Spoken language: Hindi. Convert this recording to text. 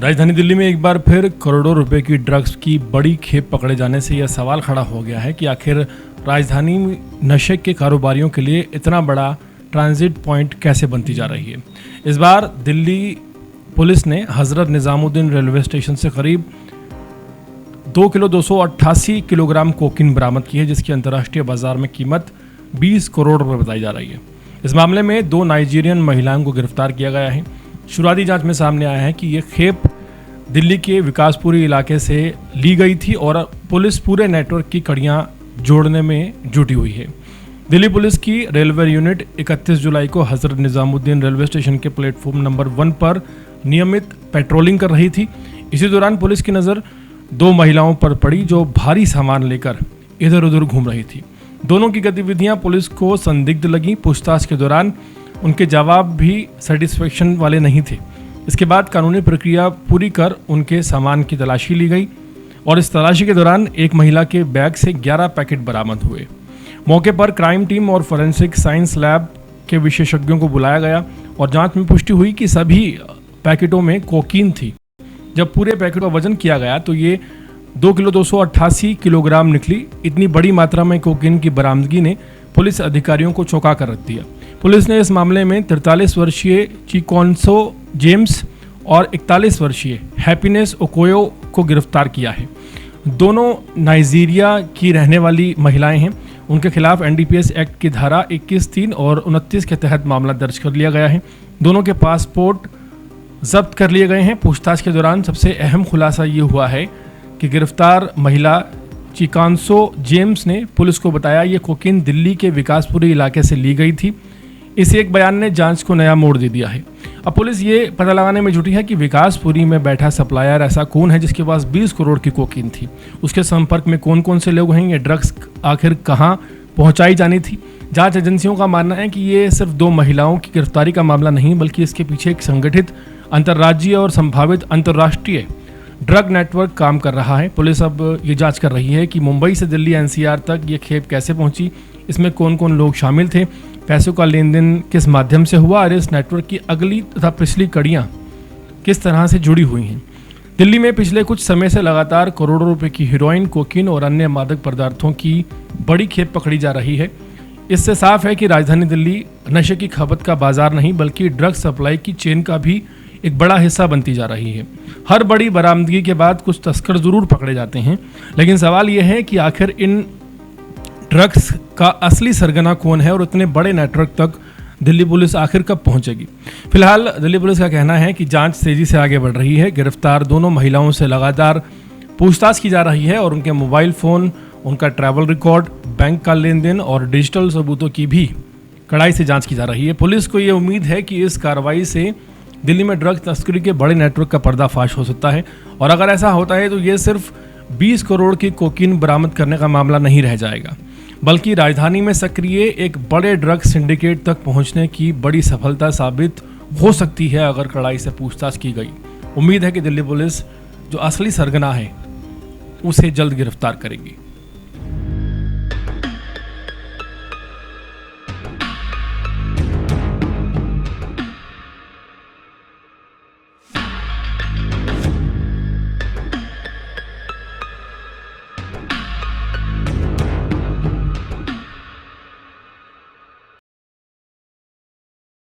राजधानी दिल्ली में एक बार फिर करोड़ों रुपए की ड्रग्स की बड़ी खेप पकड़े जाने से यह सवाल खड़ा हो गया है कि आखिर राजधानी नशे के कारोबारियों के लिए इतना बड़ा ट्रांजिट पॉइंट कैसे बनती जा रही है। इस बार दिल्ली पुलिस ने हजरत निजामुद्दीन रेलवे स्टेशन से करीब 2 किलो 288 किलोग्राम कोकीन बरामद की है, जिसकी अंतर्राष्ट्रीय बाजार में कीमत 20 करोड़ रुपए बताई जा रही है। इस मामले में 2 नाइजीरियन महिलाओं को गिरफ्तार किया गया है। शुरुआती जांच में सामने आया है कि ये खेप दिल्ली के विकासपुरी इलाके से ली गई थी और पुलिस पूरे नेटवर्क की कड़ियां जोड़ने में जुटी हुई है। दिल्ली पुलिस की रेलवे यूनिट 31 जुलाई को हजरत निजामुद्दीन रेलवे स्टेशन के प्लेटफॉर्म नंबर 1 पर नियमित पेट्रोलिंग कर रही थी। इसी दौरान पुलिस की नज़र 2 महिलाओं पर पड़ी जो भारी सामान लेकर इधर उधर घूम रही थी। दोनों की गतिविधियां पुलिस को संदिग्ध लगी। पूछताछ के दौरान उनके जवाब भी सेटिस्फेक्शन वाले नहीं थे। इसके बाद कानूनी प्रक्रिया पूरी कर उनके सामान की तलाशी ली गई और इस तलाशी के दौरान एक महिला के बैग से 11 पैकेट बरामद हुए। मौके पर क्राइम टीम और फोरेंसिक साइंस लैब के विशेषज्ञों को बुलाया गया और जांच में पुष्टि हुई कि सभी पैकेटों में कोकीन थी। जब पूरे पैकेट का वजन किया गया तो ये 2 किलो 288 किलोग्राम निकली। इतनी बड़ी मात्रा में कोकीन की बरामदगी ने पुलिस अधिकारियों को चौंका कर रख दिया। पुलिस ने इस मामले में 43 वर्षीय चिकोन्सो जेम्स और 41 वर्षीय हैप्पीनेस ओकोयो को गिरफ्तार किया है। दोनों नाइजीरिया की रहने वाली महिलाएं हैं। उनके खिलाफ एनडीपीएस एक्ट की धारा 21, 3 और 29 के तहत मामला दर्ज कर लिया गया है। दोनों के पासपोर्ट जब्त कर लिए गए हैं। पूछताछ के दौरान सबसे अहम खुलासा ये हुआ है कि गिरफ्तार महिला चिकोन्सो जेम्स ने पुलिस को बताया ये कोकीन दिल्ली के विकासपुरी इलाके से ली गई थी। इस एक बयान ने जांच को नया मोड़ दे दिया है। अब पुलिस ये पता लगाने में जुटी है कि विकासपुरी में बैठा सप्लायर ऐसा कौन है जिसके पास 20 करोड़ की कोकीन थी। उसके संपर्क में कौन कौन से लोग हैं, ये ड्रग्स आखिर कहां पहुंचाई जानी थी। जांच एजेंसियों का मानना है कि ये सिर्फ 2 महिलाओं की गिरफ्तारी का मामला नहीं बल्कि इसके पीछे एक संगठित अंतर्राज्यीय और संभावित अंतर्राष्ट्रीय ड्रग नेटवर्क काम कर रहा है। पुलिस अब ये जांच कर रही है कि मुंबई से दिल्ली एनसीआर तक ये खेप कैसे पहुंची, इसमें कौन कौन लोग शामिल थे, पैसों का लेन देन किस माध्यम से हुआ और इस नेटवर्क की अगली तथा पिछली कड़ियां किस तरह से जुड़ी हुई हैं। दिल्ली में पिछले कुछ समय से लगातार करोड़ों रुपए की हीरोइन, कोकीन और अन्य मादक पदार्थों की बड़ी खेप पकड़ी जा रही है। इससे साफ है कि राजधानी दिल्ली नशे की खपत का बाजार नहीं बल्कि ड्रग सप्लाई की चेन का भी एक बड़ा हिस्सा बनती जा रही है। हर बड़ी बरामदगी के बाद कुछ तस्कर जरूर पकड़े जाते हैं, लेकिन सवाल यह है कि आखिर इन ड्रग्स का असली सरगना कौन है और इतने बड़े नेटवर्क तक दिल्ली पुलिस आखिर कब पहुंचेगी। फिलहाल दिल्ली पुलिस का कहना है कि जांच तेजी से आगे बढ़ रही है। गिरफ्तार दोनों महिलाओं से लगातार पूछताछ की जा रही है और उनके मोबाइल फ़ोन, उनका ट्रैवल रिकॉर्ड, बैंक का लेन देन और डिजिटल सबूतों की भी कड़ाई से जाँच की जा रही है। पुलिस को ये उम्मीद है कि इस कार्रवाई से दिल्ली में ड्रग तस्करी के बड़े नेटवर्क का पर्दाफाश हो सकता है और अगर ऐसा होता है तो ये सिर्फ 20 करोड़ की कोकीन बरामद करने का मामला नहीं रह जाएगा बल्कि राजधानी में सक्रिय एक बड़े ड्रग सिंडिकेट तक पहुंचने की बड़ी सफलता साबित हो सकती है अगर कड़ाई से पूछताछ की गई। उम्मीद है कि दिल्ली पुलिस जो असली सरगना है उसे जल्द गिरफ्तार करेगी।